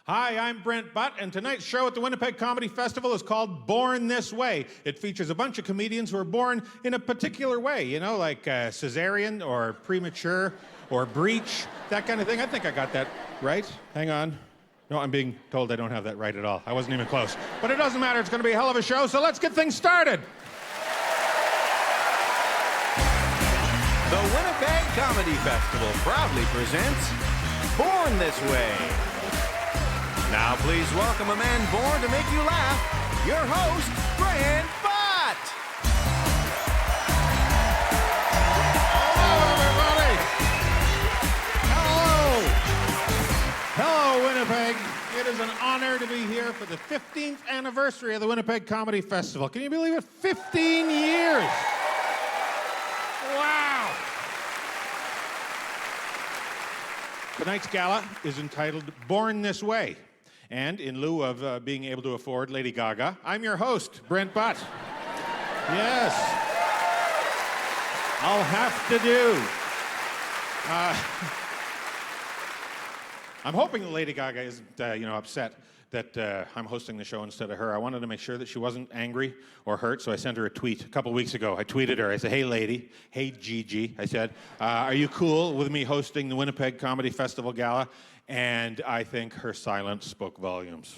Hi, I'm Brent Butt, and tonight's show at the Winnipeg Comedy Festival is called Born This Way. It features a bunch of comedians who are born in a particular way, you know, like cesarean or premature or breech, that kind of thing. I think I got that right. Hang on. No, I'm being told I don't have that right at all. I wasn't even close. But it doesn't matter. It's going to be a hell of a show, so let's get things started. The Winnipeg Comedy Festival proudly presents Born This Way. Now please welcome a man born to make you laugh, your host, Brent Butt. Hello, everybody. Hello, Winnipeg. It is an honor to be here for the 15th anniversary of the Winnipeg Comedy Festival. Can you believe it? 15 years. Wow. Tonight's gala is entitled Born This Way. And in lieu of being able to afford Lady Gaga, I'm your host, Brent Butt. Yes. I'll have to do. I'm hoping that Lady Gaga isn't, upset that I'm hosting the show instead of her. I wanted to make sure that she wasn't angry or hurt, so I sent her a tweet a couple weeks ago. I tweeted her. I said, "Hey, lady. Hey, Gigi." I said, "Are you cool with me hosting the Winnipeg Comedy Festival Gala?" And I think her silence spoke volumes.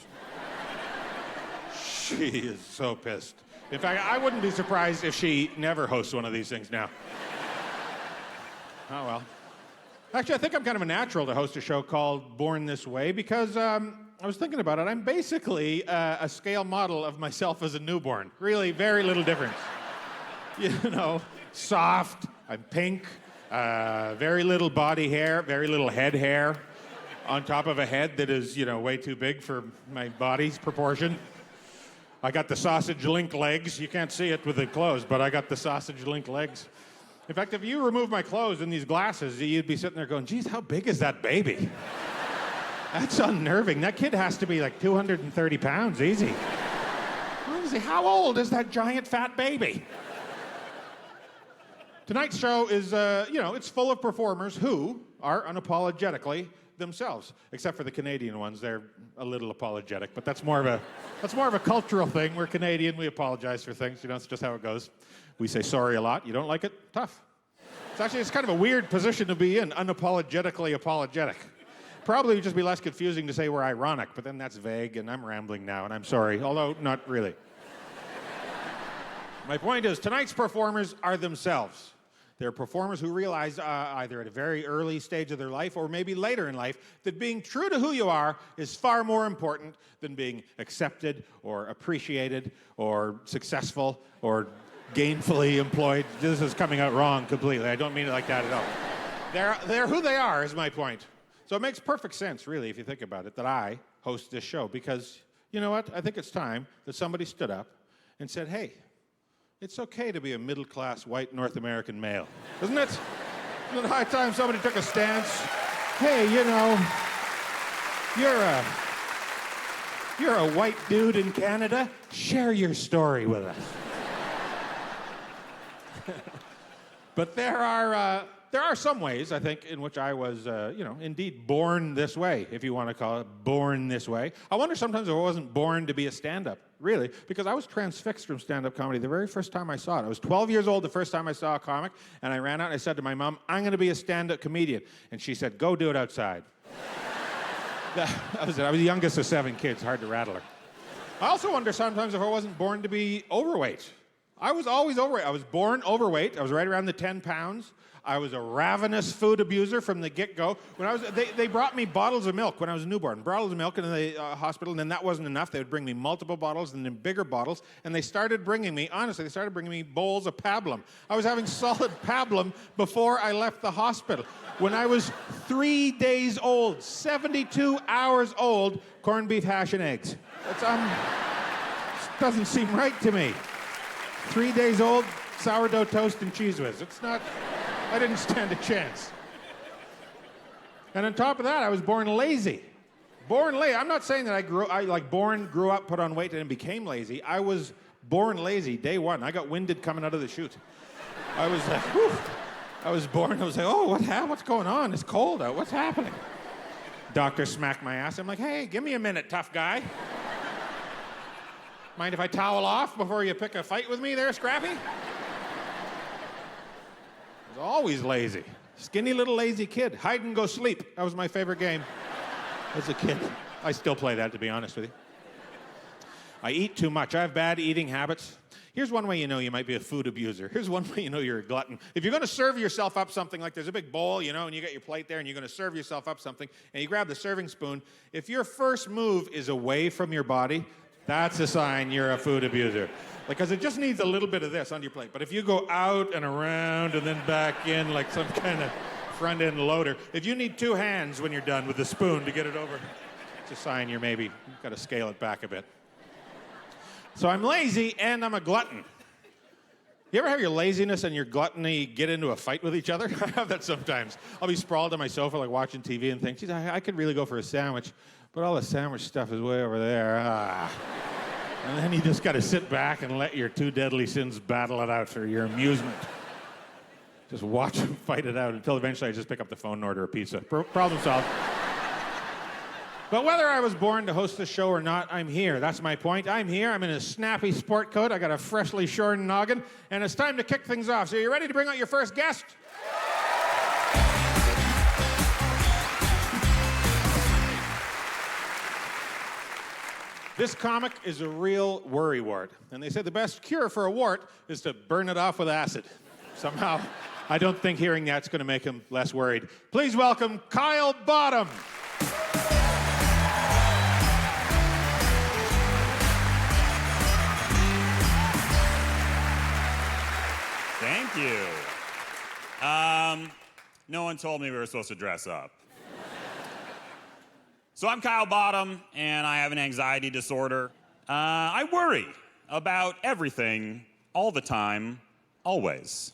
She is so pissed. In fact, I wouldn't be surprised if she never hosts one of these things now. Oh, well. Actually, I think I'm kind of a natural to host a show called Born This Way because I was thinking about it. I'm basically a scale model of myself as a newborn. Really, very little difference. You know, soft, I'm pink, very little body hair, very little head hair. On top of a head that is, way too big for my body's proportion. I got the sausage link legs. You can't see it with the clothes, but I got the sausage link legs. In fact, if you remove my clothes and these glasses, you'd be sitting there going, geez, how big is that baby? That's unnerving. That kid has to be like 230 pounds, easy. How old is that giant fat baby? Tonight's show is, it's full of performers who are unapologetically themselves, except for the Canadian ones. They're a little apologetic, but that's more of a cultural thing. We're Canadian, we apologize for things, it's just how it goes. We say sorry a lot. You don't like it? Tough. It's kind of a weird position to be in, unapologetically apologetic. Probably would just be less confusing to say we're ironic, but then that's vague, and I'm rambling now, and I'm sorry, although not really. My point is, tonight's performers are themselves. They're performers who realize either at a very early stage of their life or maybe later in life that being true to who you are is far more important than being accepted or appreciated or successful or gainfully employed. This is coming out wrong completely. I don't mean it like that at all. They're who they are is my point. So it makes perfect sense, really, if you think about it, that I host this show because, you know what? I think it's time that somebody stood up and said, hey, it's okay to be a middle-class white North American male, isn't it? Isn't it high time somebody took a stance? Hey, you're a white dude in Canada. Share your story with us. But there are some ways, I think, in which I was, indeed born this way, if you want to call it born this way. I wonder sometimes if I wasn't born to be a stand-up, really, because I was transfixed from stand-up comedy the very first time I saw it. I was 12 years old the first time I saw a comic, and I ran out and I said to my mom, I'm going to be a stand-up comedian. And she said, go do it outside. That was it. I was the youngest of 7 kids, hard to rattle her. I also wonder sometimes if I wasn't born to be overweight. I was always overweight. I was born overweight. I was right around the 10 pounds. I was a ravenous food abuser from the get-go. They brought me bottles of milk when I was a newborn. Bottles of milk in the hospital, and then that wasn't enough. They would bring me multiple bottles and then bigger bottles. And they started bringing me bowls of pablum. I was having solid pablum before I left the hospital. When I was 3 days old, 72 hours old, corned beef hash and eggs. Doesn't seem right to me. 3 days old, sourdough toast and Cheese Whiz. I didn't stand a chance. And on top of that, I was born lazy. Born lazy. I'm not saying that I grew up, put on weight, and then became lazy. I was born lazy, day one. I got winded coming out of the chute. I was like, whew. I was born, I was like, oh, what's going on? It's cold out, what's happening? Doctor smacked my ass. I'm like, hey, give me a minute, tough guy. Mind if I towel off before you pick a fight with me there, Scrappy? I was always lazy. Skinny little lazy kid. Hide and go sleep. That was my favorite game as a kid. I still play that, to be honest with you. I eat too much. I have bad eating habits. Here's one way you know you might be a food abuser. Here's one way you know you're a glutton. If you're going to serve yourself up something, like there's a big bowl, you know, and you got your plate there, and you're going to serve yourself up something, and you grab the serving spoon, if your first move is away from your body, that's a sign you're a food abuser. Because it just needs a little bit of this on your plate. But if you go out and around and then back in like some kind of front-end loader, if you need two hands when you're done with the spoon to get it over, it's a sign you've got to scale it back a bit. So I'm lazy and I'm a glutton. You ever have your laziness and your gluttony get into a fight with each other? I have that sometimes. I'll be sprawled on my sofa like watching TV and think, geez, I could really go for a sandwich, but all the sandwich stuff is way over there. And then you just got to sit back and let your two deadly sins battle it out for your amusement. Just watch them fight it out until eventually I just pick up the phone and order a pizza. Problem solved. But whether I was born to host this show or not, I'm here. That's my point. I'm here. I'm in a snappy sport coat. I got a freshly shorn noggin. And it's time to kick things off. So you ready to bring out your first guest? This comic is a real worrywart. And they say the best cure for a wart is to burn it off with acid. Somehow, I don't think hearing that's going to make him less worried. Please welcome Kyle Bottom. Thank you. No one told me we were supposed to dress up. So I'm Kyle Bottom, and I have an anxiety disorder. I worry about everything, all the time, always.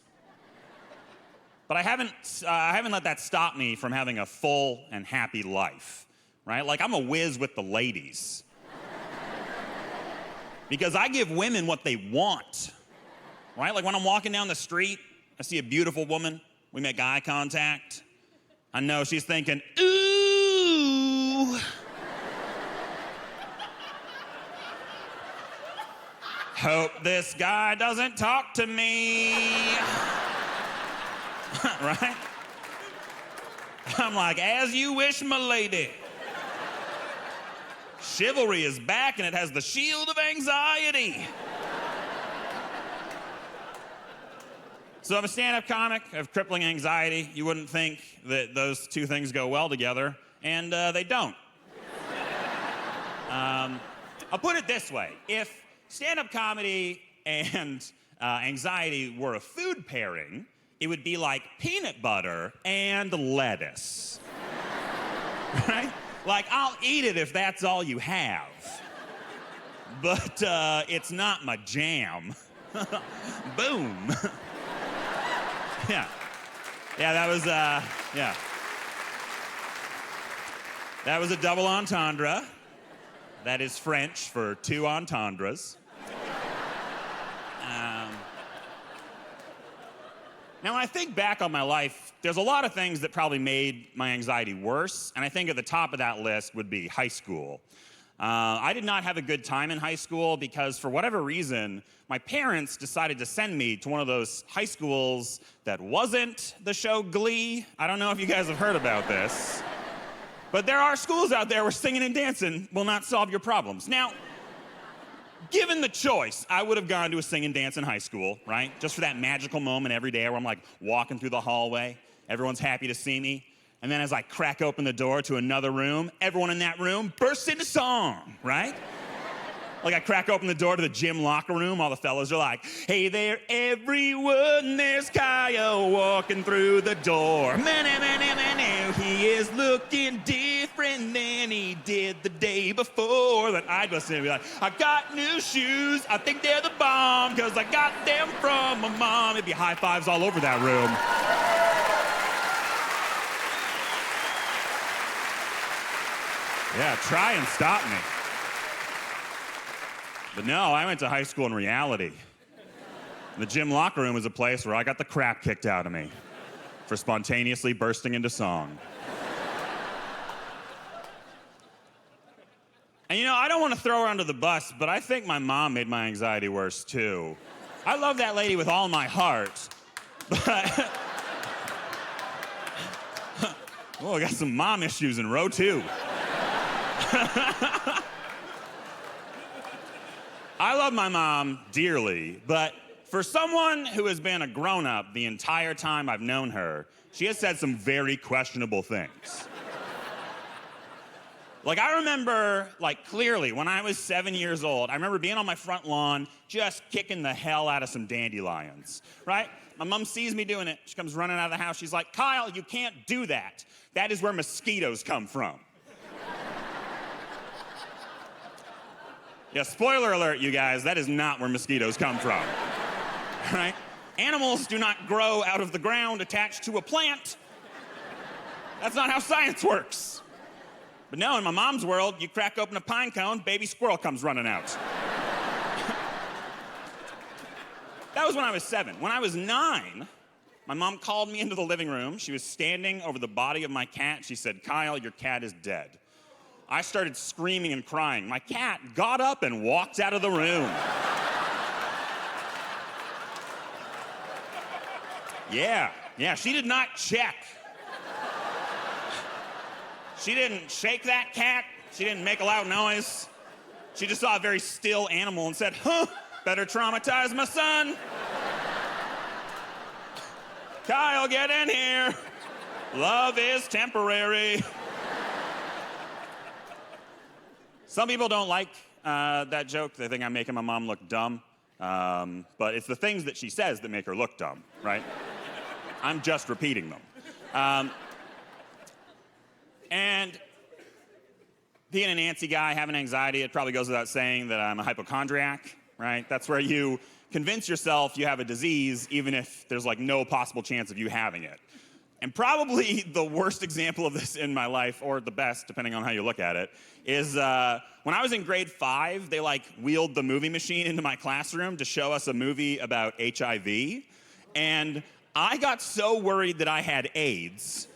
But I haven't let that stop me from having a full and happy life, right? Like, I'm a whiz with the ladies. Because I give women what they want, right? Like, when I'm walking down the street, I see a beautiful woman, we make eye contact. I know she's thinking, ooh. Hope this guy doesn't talk to me. Right? I'm like, as you wish, my lady. Chivalry is back and it has the shield of anxiety. So I'm a stand-up comic. I have crippling anxiety. You wouldn't think that those two things go well together, and they don't. I'll put it this way. If stand-up comedy and anxiety were a food pairing, it would be like peanut butter and lettuce. Right? Like, I'll eat it if that's all you have. But it's not my jam. Boom. Yeah. Yeah, that was, yeah. That was a double entendre. That is French for two entendres. Now, when I think back on my life, there's a lot of things that probably made my anxiety worse, and I think at the top of that list would be high school. I did not have a good time in high school because, for whatever reason, my parents decided to send me to one of those high schools that wasn't the show Glee. I don't know if you guys have heard about this, but there are schools out there where singing and dancing will not solve your problems. Now, given the choice, I would have gone to a sing and dance in high school, right? Just for that magical moment every day where I'm like walking through the hallway, everyone's happy to see me, and then as I crack open the door to another room, everyone in that room bursts into song, right? Like, I crack open the door to the gym locker room, all the fellas are like, hey there, everyone, there's Kyle walking through the door. He is looking different than he did the day before. Then I'd listen and be like, I got new shoes, I think they're the bomb, because I got them from my mom. It'd be high fives all over that room. Yeah, try and stop me. But no, I went to high school in reality. The gym locker room was a place where I got the crap kicked out of me for spontaneously bursting into song. And I don't want to throw her under the bus, but I think my mom made my anxiety worse, too. I love that lady with all my heart, but... Oh, I got some mom issues in row 2. I love my mom dearly, but for someone who has been a grown-up the entire time I've known her, she has said some very questionable things. Like, I remember, clearly, when I was 7 years old, I remember being on my front lawn, just kicking the hell out of some dandelions, right? My mom sees me doing it. She comes running out of the house. She's like, Kyle, you can't do that. That is where mosquitoes come from. Yeah, spoiler alert, you guys, that is not where mosquitoes come from, right? Animals do not grow out of the ground attached to a plant. That's not how science works. But no, in my mom's world, you crack open a pine cone, baby squirrel comes running out. That was when I was 7. When I was 9, my mom called me into the living room. She was standing over the body of my cat. She said, Kyle, your cat is dead. I started screaming and crying. My cat got up and walked out of the room. Yeah, she did not check. She didn't shake that cat. She didn't make a loud noise. She just saw a very still animal and said, huh, better traumatize my son. Kyle, get in here. Love is temporary. Some people don't like that joke. They think I'm making my mom look dumb. But it's the things that she says that make her look dumb, right? I'm just repeating them. And being an antsy guy, having anxiety, it probably goes without saying that I'm a hypochondriac, right? That's where you convince yourself you have a disease even if there's no possible chance of you having it. And probably the worst example of this in my life, or the best, depending on how you look at it, is when I was in grade 5, they wheeled the movie machine into my classroom to show us a movie about HIV. And I got so worried that I had AIDS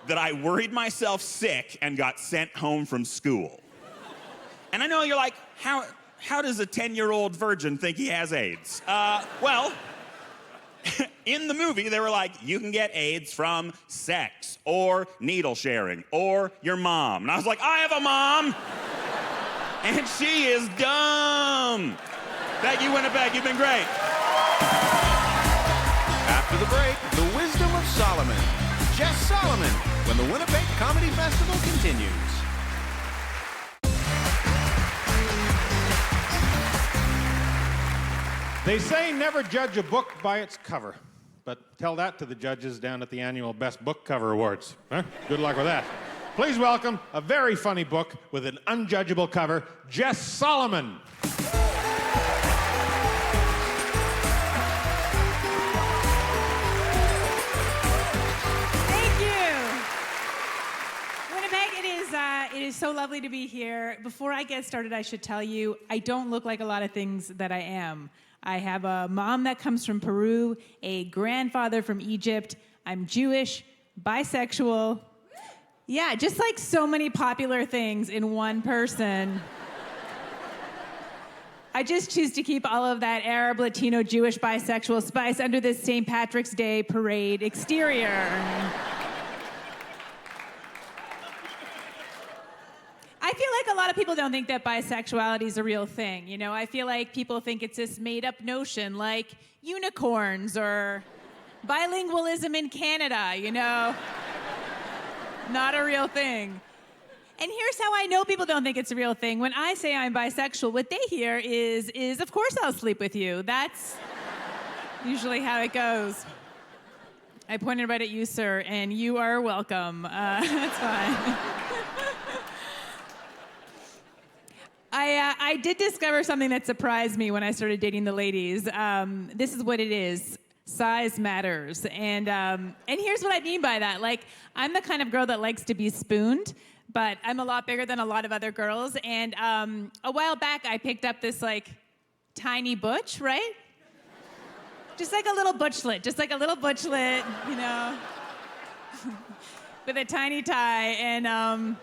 that I worried myself sick and got sent home from school. And I know you're like, how does a 10-year-old virgin think he has AIDS? Well, in the movie, they were like, you can get AIDS from sex or needle sharing or your mom. And I was like, I have a mom, and she is dumb. Thank you, Winnipeg. You've been great. After the break, the wisdom of Solomon. Jess Salomon, when the Winnipeg Comedy Festival continues. They say never judge a book by its cover, but tell that to the judges down at the annual Best Book Cover Awards. Huh? Good luck with that. Please welcome a very funny book with an unjudgeable cover, Jess Salomon. It is so lovely to be here. Before I get started, I should tell you, I don't look like a lot of things that I am. I have a mom that comes from Peru, a grandfather from Egypt. I'm Jewish, bisexual. Yeah, just so many popular things in one person. I just choose to keep all of that Arab, Latino, Jewish, bisexual spice under this St. Patrick's Day parade exterior. I feel like a lot of people don't think that bisexuality is a real thing. I feel like people think it's this made-up notion, like unicorns or bilingualism in Canada, Not a real thing. And here's how I know people don't think it's a real thing. When I say I'm bisexual, what they hear is of course I'll sleep with you. That's usually how it goes. I pointed right at you, sir, and you are welcome. That's fine. I did discover something that surprised me when I started dating the ladies. This is what it is. Size matters. And here's what I mean by that. I'm the kind of girl that likes to be spooned, but I'm a lot bigger than a lot of other girls. And a while back, I picked up this, tiny butch, right? Just a little butchlet. With a tiny tie. And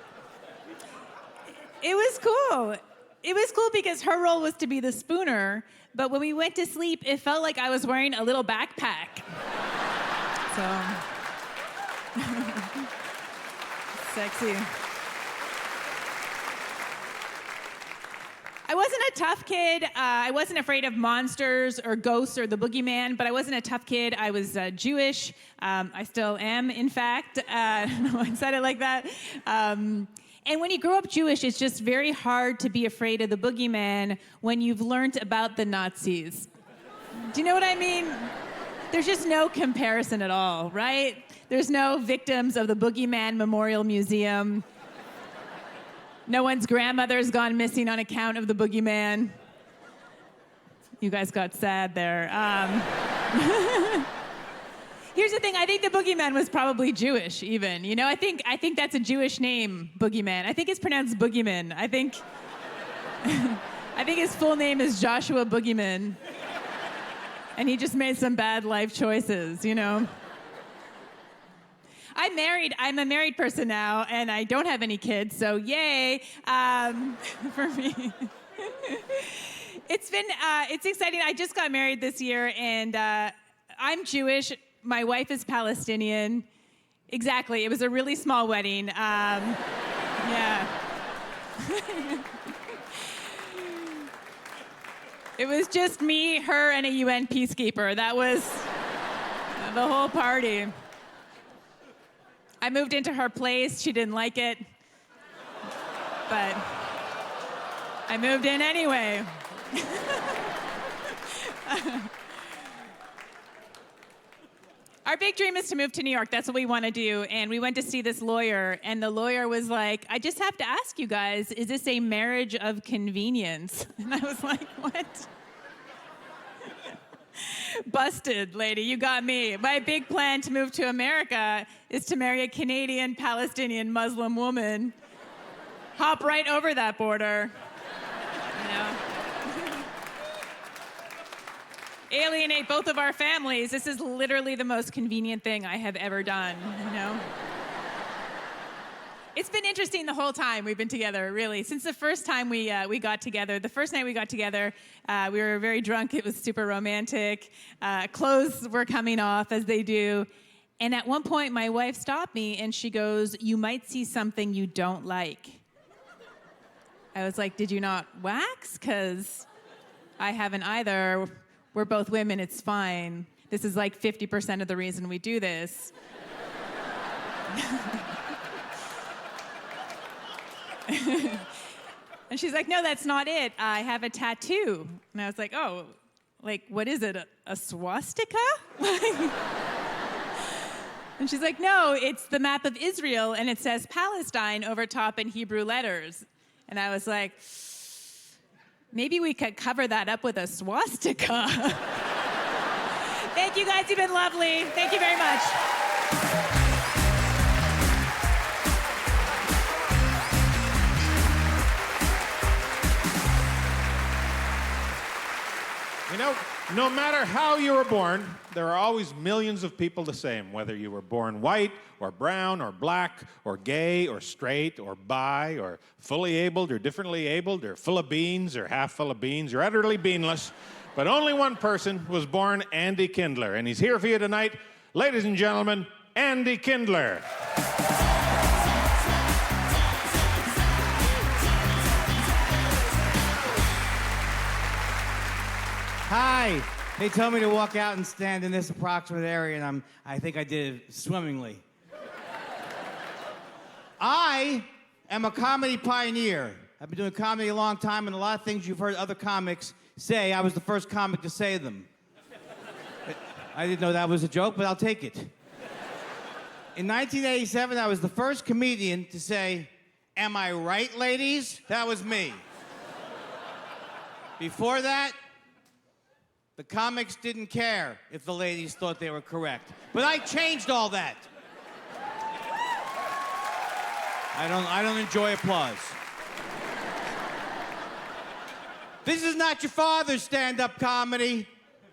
It was cool. It was cool because her role was to be the spooner, but when we went to sleep, it felt like I was wearing a little backpack. So, sexy. I wasn't a tough kid. I wasn't afraid of monsters or ghosts or the boogeyman, but I wasn't a tough kid. I was Jewish. I still am, in fact. I don't know why I said it like that. And when you grow up Jewish, it's just very hard to be afraid of the boogeyman when you've learned about the Nazis. Do you know what I mean? There's just no comparison at all, right? There's no victims of the Boogeyman Memorial Museum. No one's grandmother's gone missing on account of the boogeyman. You guys got sad there. Here's the thing, I think the boogeyman was probably Jewish even. You know, I think that's a Jewish name, boogeyman. I think it's pronounced boogeyman. I think his full name is Joshua Boogeyman. And he just made some bad life choices, you know? I'm a married person now, and I don't have any kids, so yay for me. It's exciting. I just got married this year, and I'm Jewish. My wife is Palestinian. Exactly. It was a really small wedding. Yeah. It was just me, her, and a UN peacekeeper. That was the whole party. I moved into her place. She didn't like it. But I moved in anyway. Our big dream is to move to New York. That's what we want to do. And we went to see this lawyer, and the lawyer was like, I just have to ask you guys, is this a marriage of convenience? And I was like, what? Busted, lady, you got me. My big plan to move to America is to marry a Canadian Palestinian Muslim woman. Hop right over that border. You know? Alienate both of our families. This is literally the most convenient thing I have ever done, you know? It's been interesting the whole time we've been together, really. Since the first time we got together, the first night we got together, we were very drunk. It was super romantic. Clothes were coming off, as they do. And at one point, my wife stopped me, and she goes, "You might see something you don't like." I was like, "Did you not wax? Because I haven't either. We're both women. It's fine. This is like 50% of the reason we do this." And she's like, "No, that's not it. I have a tattoo." And I was like, "Oh, like, what is it? A swastika?" And she's like, "No, it's the map of Israel, and it says Palestine over top in Hebrew letters." And I was like, maybe we could cover that up with a swastika. Thank you guys, you've been lovely. Thank you very much. You know, no matter how you were born, there are always millions of people the same, whether you were born white or brown or black or gay or straight or bi or fully abled or differently abled or full of beans or half full of beans or utterly beanless. But only one person was born Andy Kindler, and he's here for you tonight. Ladies and gentlemen, Andy Kindler. Hi. They told me to walk out and stand in this approximate area, and I think I did it swimmingly. I am a comedy pioneer. I've been doing comedy a long time, and a lot of things you've heard other comics say, I was the first comic to say them. I didn't know that was a joke, but I'll take it. In 1987, I was the first comedian to say, "Am I right, ladies?" That was me. Before that, the comics didn't care if the ladies thought they were correct. But I changed all that. I don't enjoy applause. This is not your father's stand-up comedy.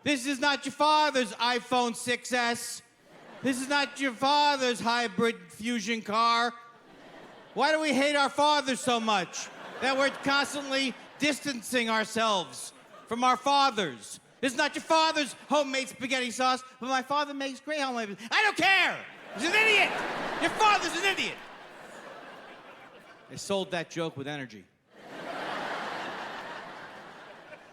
This is not your father's iPhone 6S. This is not your father's hybrid fusion car. Why do we hate our fathers so much? that we're constantly distancing ourselves from our fathers. This is not your father's homemade spaghetti sauce, but my father makes great homemade. I don't care. He's an idiot. Your father's an idiot. I sold that joke with energy.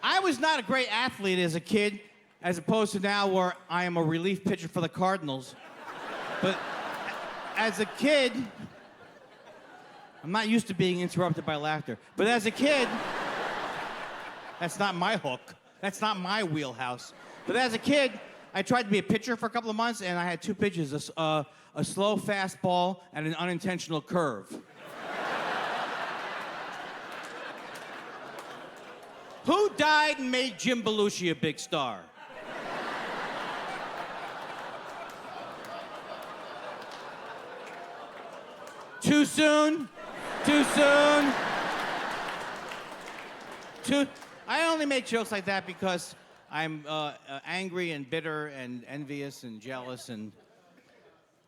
I was not a great athlete as a kid, as opposed to now where I am a relief pitcher for the Cardinals. But as a kid, I'm not used to being interrupted by laughter. But as a kid, that's not my hook. That's not my wheelhouse. But as a kid, I tried to be a pitcher for a couple of months, and I had two pitches, a slow fastball and an unintentional curve. Who died and made Jim Belushi a big star? Too soon? Too soon? I only make jokes like that because I'm angry and bitter and envious and jealous, and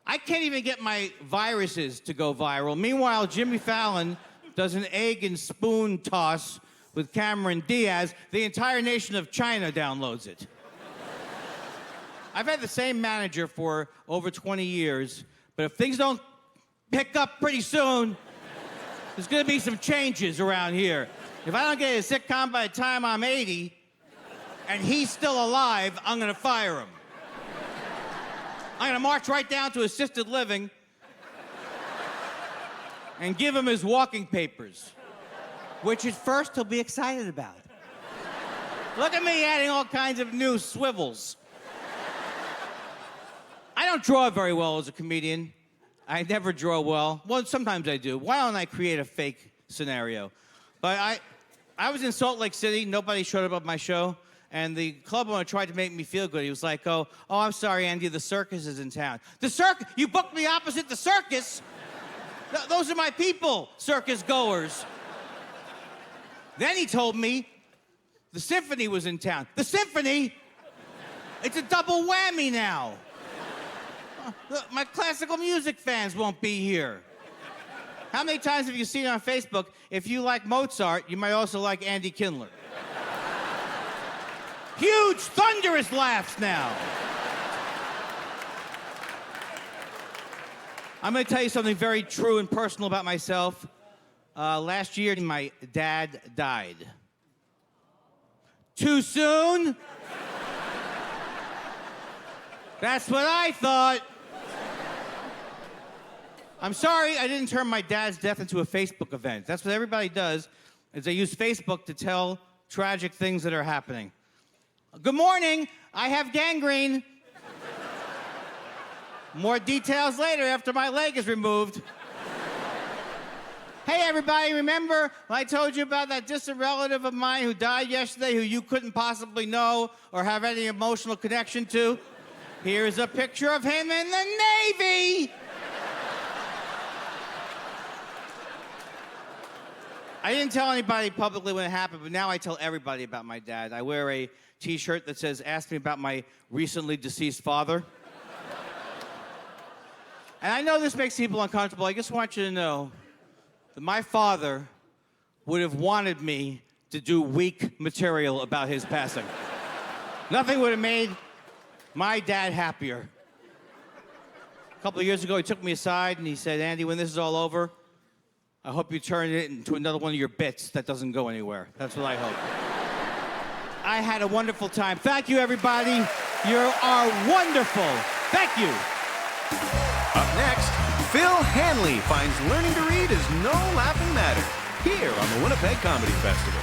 I can't even get my viruses to go viral. Meanwhile, Jimmy Fallon does an egg and spoon toss with Cameron Diaz. The entire nation of China downloads it. I've had the same manager for over 20 years, but if things don't pick up pretty soon, there's gonna be some changes around here. If I don't get a sitcom by the time I'm 80, and he's still alive, I'm gonna fire him. I'm gonna march right down to assisted living and give him his walking papers, which at first he'll be excited about. Look at me adding all kinds of new swivels. I don't draw very well as a comedian. I never draw well. Well, sometimes I do. Why don't I create a fake scenario? But I was in Salt Lake City. Nobody showed up at my show. And the club owner tried to make me feel good. He was like, oh, I'm sorry, Andy, the circus is in town. The circus? You booked me opposite the circus? Those are my people, circus goers. Then he told me the symphony was in town. The symphony? It's a double whammy now. Look, my classical music fans won't be here. How many times have you seen on Facebook, if you like Mozart, you might also like Andy Kindler? Huge, thunderous laughs now. I'm going to tell you something very true and personal about myself. Last year, my dad died. Too soon? That's what I thought. I'm sorry I didn't turn my dad's death into a Facebook event. That's what everybody does, is they use Facebook to tell tragic things that are happening. Good morning, I have gangrene. More details later after my leg is removed. Hey everybody, remember when I told you about that distant relative of mine who died yesterday who you couldn't possibly know or have any emotional connection to? Here's a picture of him in the Navy. I didn't tell anybody publicly when it happened, but now I tell everybody about my dad. I wear a T-shirt that says, ask me about my recently deceased father. And I know this makes people uncomfortable. I just want you to know that my father would have wanted me to do weak material about his passing. Nothing would have made my dad happier. A couple of years ago, he took me aside and he said, Andy, when this is all over, I hope you turn it into another one of your bits that doesn't go anywhere. That's what I hope. I had a wonderful time. Thank you, everybody. You are wonderful. Thank you. Up next, Phil Hanley finds learning to read is no laughing matter here on the Winnipeg Comedy Festival.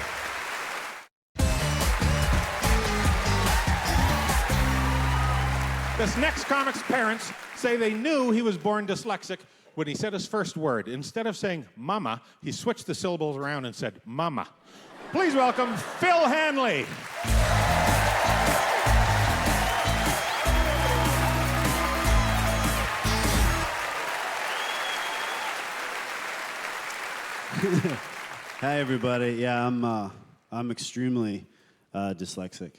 This next comic's parents say they knew he was born dyslexic when he said his first word. Instead of saying mama, he switched the syllables around and said mama. Please welcome Phil Hanley. Hi, everybody. Yeah, I'm extremely dyslexic.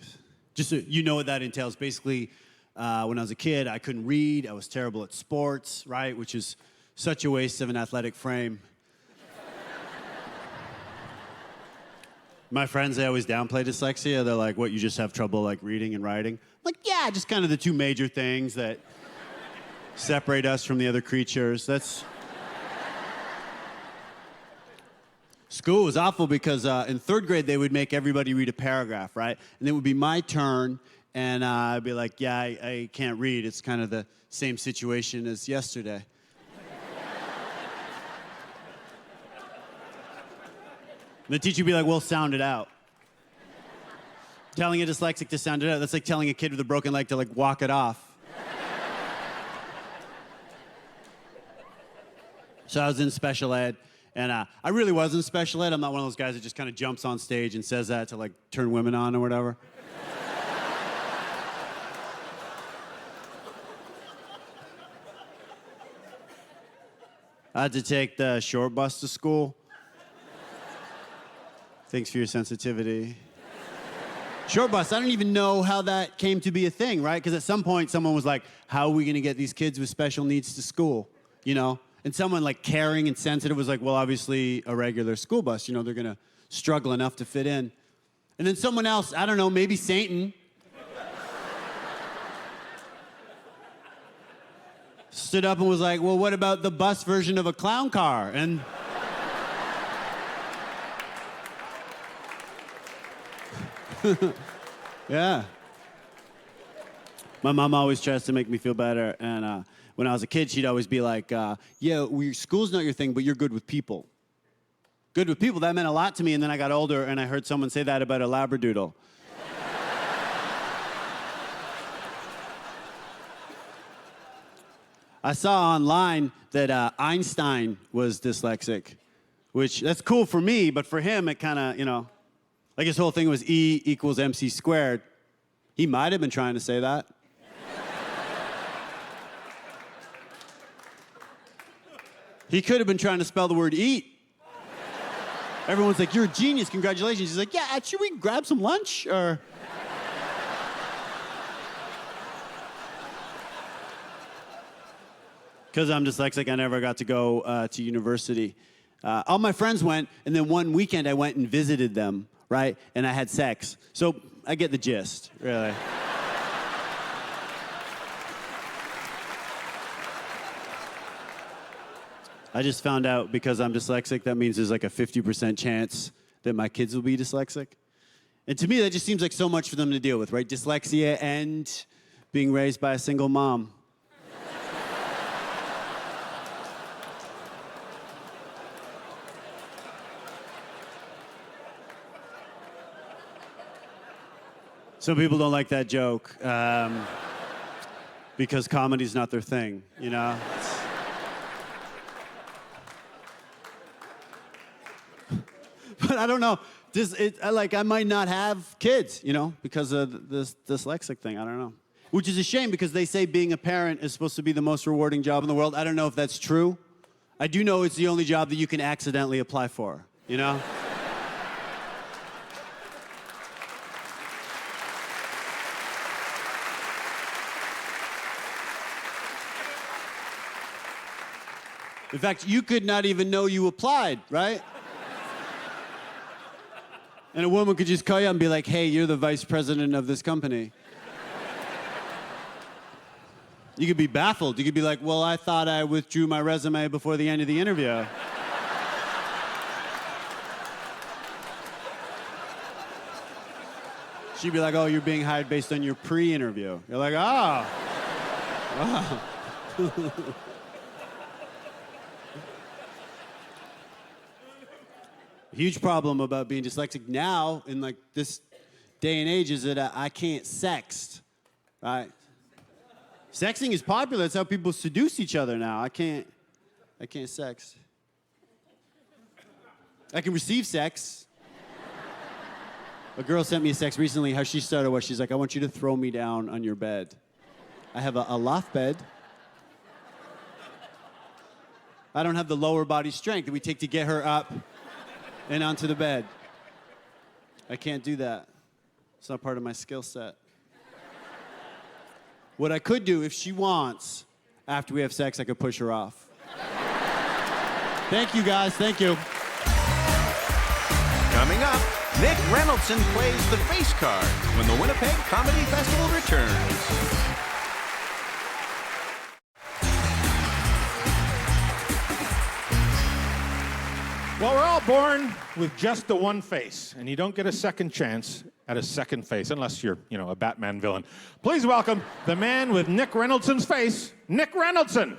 Just so you know what that entails. Basically, when I was a kid, I couldn't read. I was terrible at sports, right? Which is such a waste of an athletic frame. My friends, they always downplay dyslexia. They're like, what, you just have trouble like reading and writing? I'm like, yeah, just kind of the two major things that separate us from the other creatures. School was awful because in third grade, they would make everybody read a paragraph, right? And it would be my turn, and I'd be like, yeah, I can't read. It's kind of the same situation as yesterday. And the teacher would be like, well, sound it out. Telling a dyslexic to sound it out, that's like telling a kid with a broken leg to like walk it off. So I was in special ed, and I really was in special ed. I'm not one of those guys that just kind of jumps on stage and says that to like turn women on or whatever. I had to take the short bus to school. Thanks for your sensitivity. Short bus, I don't even know how that came to be a thing, right? Because at some point, someone was like, how are we going to get these kids with special needs to school, you know? And someone like caring and sensitive was like, well, obviously a regular school bus, you know, they're going to struggle enough to fit in. And then someone else, I don't know, maybe Satan, stood up and was like, well, what about the bus version of a clown car? And yeah. My mom always tries to make me feel better, and when I was a kid, she'd always be like, yeah, school's not your thing, but you're good with people. Good with people, that meant a lot to me, and then I got older, and I heard someone say that about a Labradoodle. I saw online that Einstein was dyslexic, which, that's cool for me, but for him, it kind of, you know, like his whole thing was E equals MC squared. He might have been trying to say that. He could have been trying to spell the word eat. Everyone's like, you're a genius, congratulations. He's like, yeah, should we grab some lunch, or? Because I'm dyslexic, I never got to go to university. All my friends went, and then one weekend I went and visited them, right? And I had sex. So I get the gist, really. I just found out because I'm dyslexic, that means there's like a 50% chance that my kids will be dyslexic. And to me, that just seems like so much for them to deal with, right? Dyslexia and being raised by a single mom. Some people don't like that joke because comedy's not their thing, you know? But I don't know. I might not have kids, you know, because of this dyslexic thing. I don't know. Which is a shame because they say being a parent is supposed to be the most rewarding job in the world. I don't know if that's true. I do know it's the only job that you can accidentally apply for, you know? In fact, you could not even know you applied, right? And a woman could just call you up and be like, hey, you're the vice president of this company. You could be baffled. You could be like, well, I thought I withdrew my resume before the end of the interview. She'd be like, oh, you're being hired based on your pre-interview. You're like, oh. Wow. Huge problem about being dyslexic now in like this day and age is that I can't sext, right? Sexting is popular. It's how people seduce each other now. I can't sext. I can receive sex. A girl sent me a sext recently. How she started was, she's like, I want you to throw me down on your bed. I have a loft bed. I don't have the lower body strength that we take to get her up and onto the bed. I can't do that. It's not part of my skill set. What I could do, if she wants, after we have sex, I could push her off. Thank you, guys. Thank you. Coming up, Nick Reynoldson plays the face card when the Winnipeg Comedy Festival returns. Well, we're all born with just the one face, and you don't get a second chance at a second face unless you're, a Batman villain. Please welcome the man with Nick Reynoldson's face, Nick Reynoldson.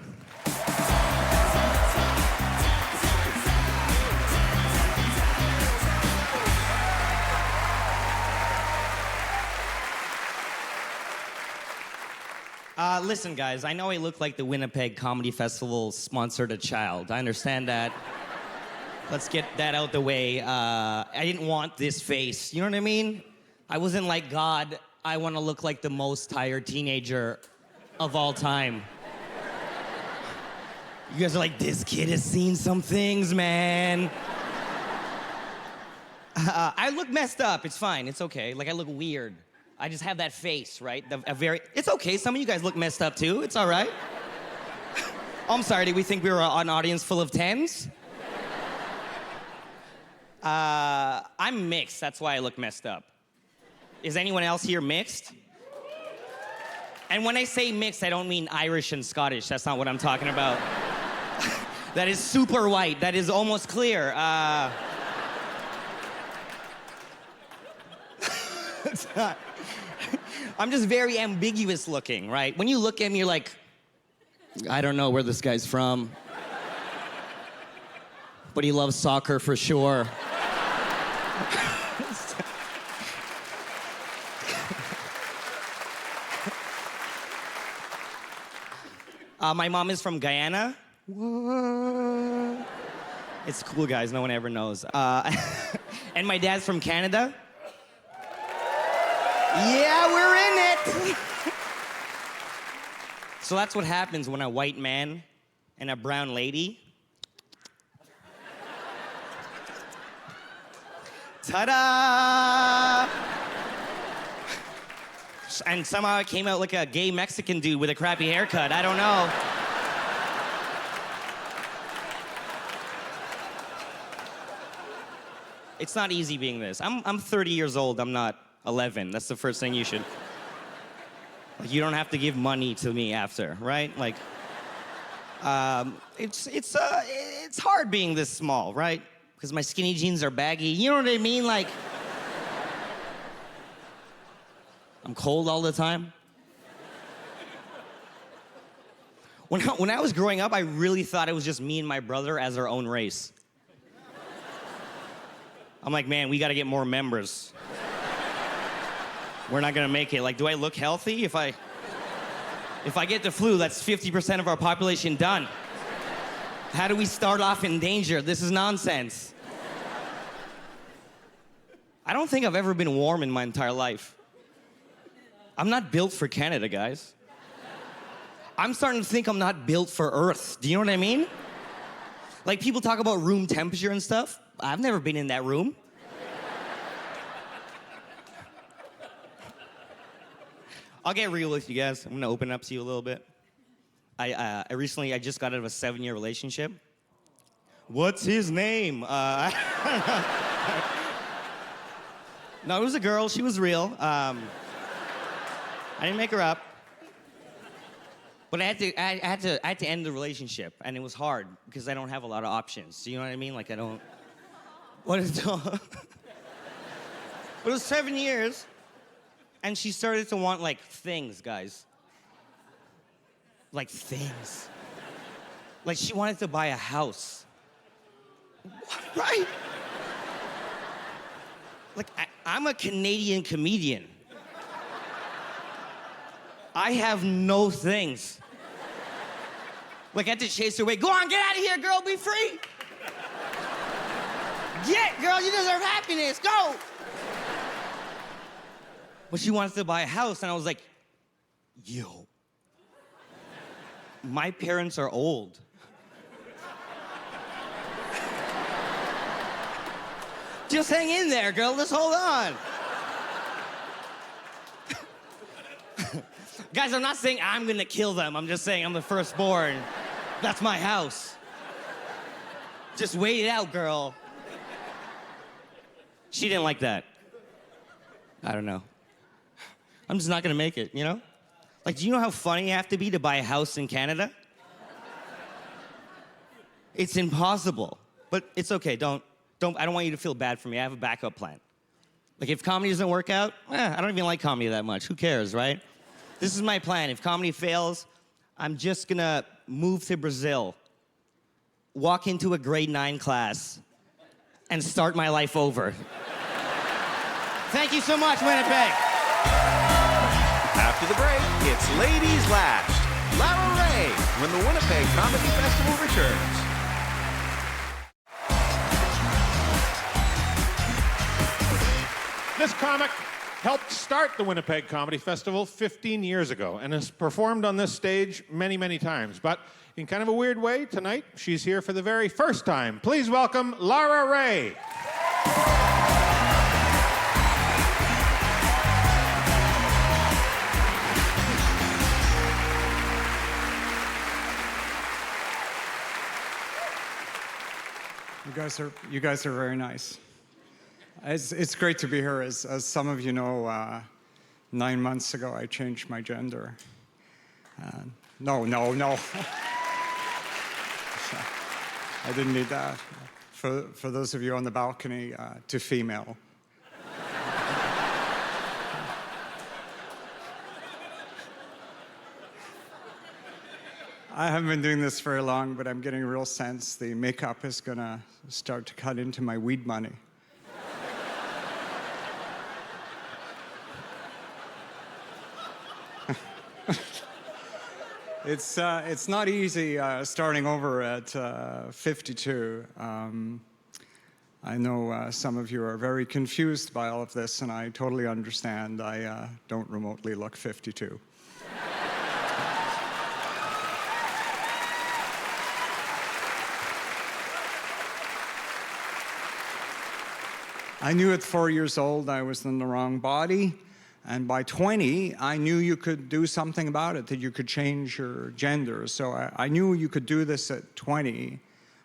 Listen, guys, I know I look like the Winnipeg Comedy Festival sponsored a child. I understand that. Let's get that out the way. I didn't want this face. You know what I mean? I wasn't like, God, I want to look like the most tired teenager of all time. You guys are like, this kid has seen some things, man. I look messed up. It's fine. It's okay. Like, I look weird. I just have that face, right? It's okay. Some of you guys look messed up, too. It's all right. Oh, I'm sorry. Did we think we were an audience full of 10s? I'm mixed. That's why I look messed up. Is anyone else here mixed? And when I say mixed, I don't mean Irish and Scottish. That's not what I'm talking about. That is super white. That is almost clear. It's not. I'm just very ambiguous looking, right? When you look at me, you're like, I don't know where this guy's from. But he loves soccer for sure. My mom is from Guyana. What? It's cool, guys. No one ever knows. And my dad's from Canada. Yeah, we're in it. So that's what happens when a white man and a brown lady. Ta-da! And somehow I came out like a gay Mexican dude with a crappy haircut. I don't know. It's not easy being this. I'm 30 years old. I'm not 11. That's the first thing you should... Like, you don't have to give money to me after, right? Like, it's hard being this small, right? Because my skinny jeans are baggy. You know what I mean? Like, I'm cold all the time. When I was growing up, I really thought it was just me and my brother as our own race. I'm like, man, we got to get more members. We're not gonna make it. Like, do I look healthy? If I get the flu, that's 50% of our population done. How do we start off in danger? This is nonsense. I don't think I've ever been warm in my entire life. I'm not built for Canada, guys. I'm starting to think I'm not built for Earth. Do you know what I mean? Like, people talk about room temperature and stuff. I've never been in that room. I'll get real with you guys. I'm gonna open up to you a little bit. I just got out of a 7-year relationship. What's his name? No, it was a girl. She was real. I didn't make her up. But I had to end the relationship, and it was hard because I don't have a lot of options. You know what I mean? Like, I don't. What is it? But it was 7 years. And she started to want, like, things, guys. Like, things. Like, she wanted to buy a house. Right? Like, I'm a Canadian comedian. I have no things. Like, I had to chase her away. Go on, get out of here, girl, be free. Get, girl, you deserve happiness, go. But she wanted to buy a house, and I was like, yo, my parents are old. Just hang in there, girl, just hold on. Guys, I'm not saying I'm gonna kill them. I'm just saying I'm the firstborn. That's my house. Just wait it out, girl. She didn't like that. I don't know. I'm just not gonna make it, you know? Like, do you know how funny you have to be to buy a house in Canada? It's impossible. But it's okay, I don't want you to feel bad for me. I have a backup plan. Like, if comedy doesn't work out, I don't even like comedy that much. Who cares, right? This is my plan. If comedy fails, I'm just gonna move to Brazil, walk into a grade 9 class, and start my life over. Thank you so much, Winnipeg. After the break, it's Ladies Last. Lara Rae, when the Winnipeg Comedy Festival returns. This comic helped start the Winnipeg Comedy Festival 15 years ago and has performed on this stage many, many times. But in kind of a weird way, tonight, she's here for the very first time. Please welcome Lara Rae. You guys are very nice. It's great to be here. As some of you know, 9 months ago I changed my gender. No. I didn't need that. For those of you on the balcony, to female. I haven't been doing this very long, but I'm getting a real sense the makeup is gonna start to cut into my weed money. It's not easy starting over at 52. I know some of you are very confused by all of this, and I totally understand. I don't remotely look 52. I knew at 4 years old I was in the wrong body. And by 20, I knew you could do something about it, that you could change your gender. So I knew you could do this at 20,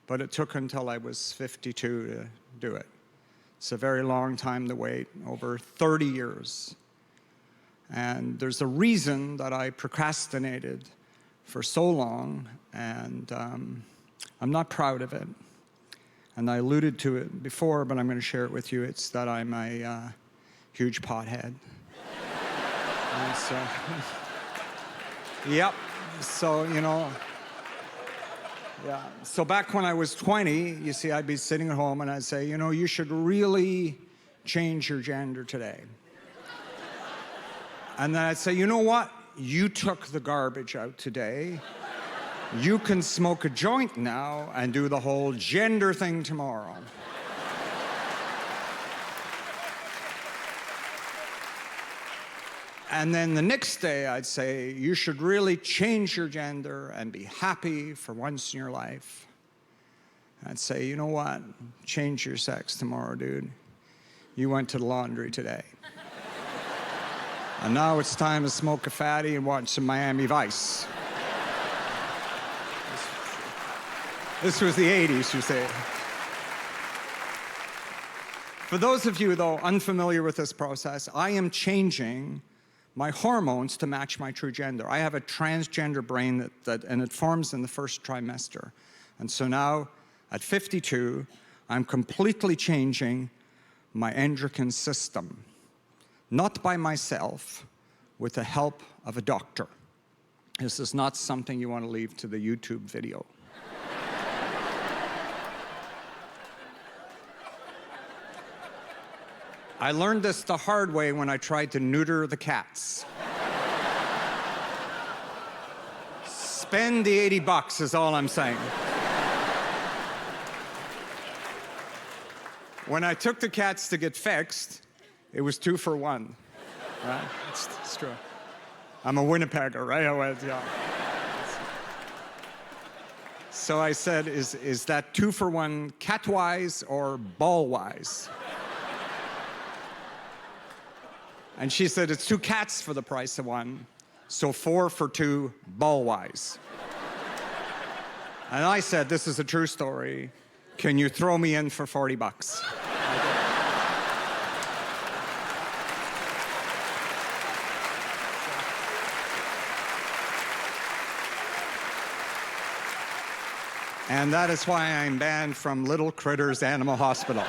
but it took until I was 52 to do it. It's a very long time to wait, over 30 years. And there's a reason that I procrastinated for so long, and I'm not proud of it. And I alluded to it before, but I'm going to share it with you. It's that I'm a huge pothead. And so, yep. So, you know, yeah. So back when I was 20, you see, I'd be sitting at home and I'd say, you know, you should really change your gender today. And then I'd say, you know what? You took the garbage out today. You can smoke a joint now and do the whole gender thing tomorrow. And then the next day, I'd say, you should really change your gender and be happy for once in your life. I'd say, you know what? Change your sex tomorrow, dude. You went to the laundry today. And now it's time to smoke a fatty and watch some Miami Vice. This was the 80s, you say. For those of you, though, unfamiliar with this process, I am changing my hormones to match my true gender. I have a transgender brain and it forms in the first trimester. And so now, at 52, I'm completely changing my endocrine system. Not by myself, with the help of a doctor. This is not something you want to leave to the YouTube video. I learned this the hard way when I tried to neuter the cats. Spend the $80 is all I'm saying. When I took the cats to get fixed, it was 2 for 1. Right? It's true. I'm a Winnipegger, right? Yeah. So I said, is that 2 for 1 cat-wise or ball-wise? And she said, it's 2 cats for the price of 1, so 4 for 2 ball-wise. And I said, this is a true story. Can you throw me in for $40? And that is why I'm banned from Little Critters Animal Hospital.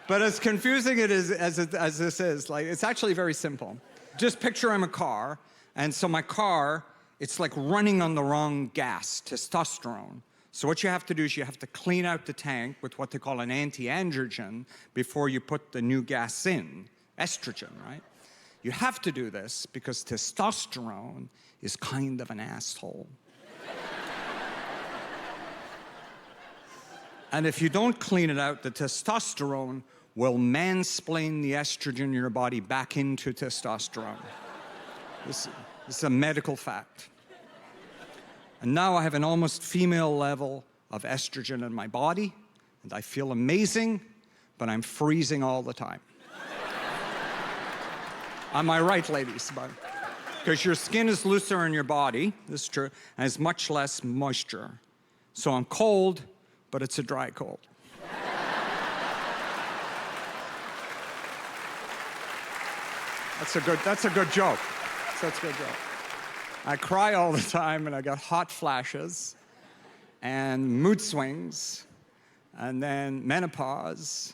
But as confusing it is as this is, like, it's actually very simple. Just picture I'm a car, and so my car, it's like running on the wrong gas, testosterone. So what you have to do is you have to clean out the tank with what they call an anti-androgen before you put the new gas in, estrogen, right? You have to do this because testosterone is kind of an asshole. And if you don't clean it out, the testosterone will mansplain the estrogen in your body back into testosterone. This is a medical fact. And now I have an almost female level of estrogen in my body, and I feel amazing, but I'm freezing all the time. Am I right, ladies? Because your skin is looser in your body, this is true, and has much less moisture. So I'm cold, but it's a dry cold. That's a good joke. That's a good joke. I cry all the time, and I got hot flashes, and mood swings, and then menopause,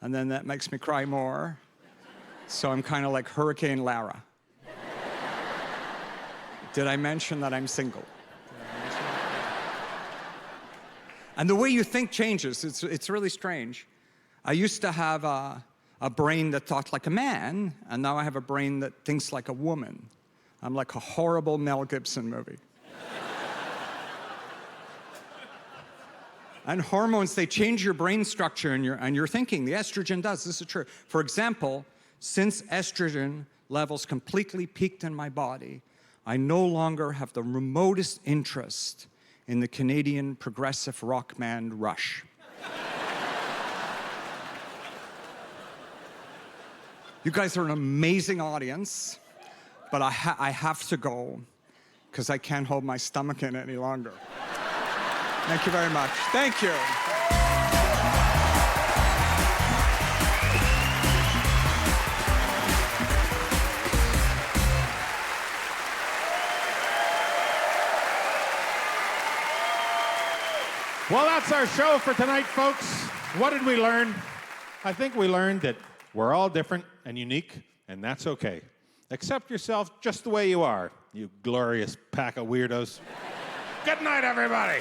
and then that makes me cry more. So I'm kind of like Hurricane Lara. Did I mention that I'm single? And the way you think changes. It's really strange. I used to have a brain that thought like a man, and now I have a brain that thinks like a woman. I'm like a horrible Mel Gibson movie. And hormones, they change your brain structure and your thinking. The estrogen does. This is true. For example, since estrogen levels completely peaked in my body, I no longer have the remotest interest in the Canadian progressive rock band Rush. You guys are an amazing audience, but I have to go because I can't hold my stomach in any longer. Thank you very much. Thank you. Well, that's our show for tonight, folks. What did we learn? I think we learned that we're all different and unique, and that's okay. Accept yourself just the way you are, you glorious pack of weirdos. Good night, everybody.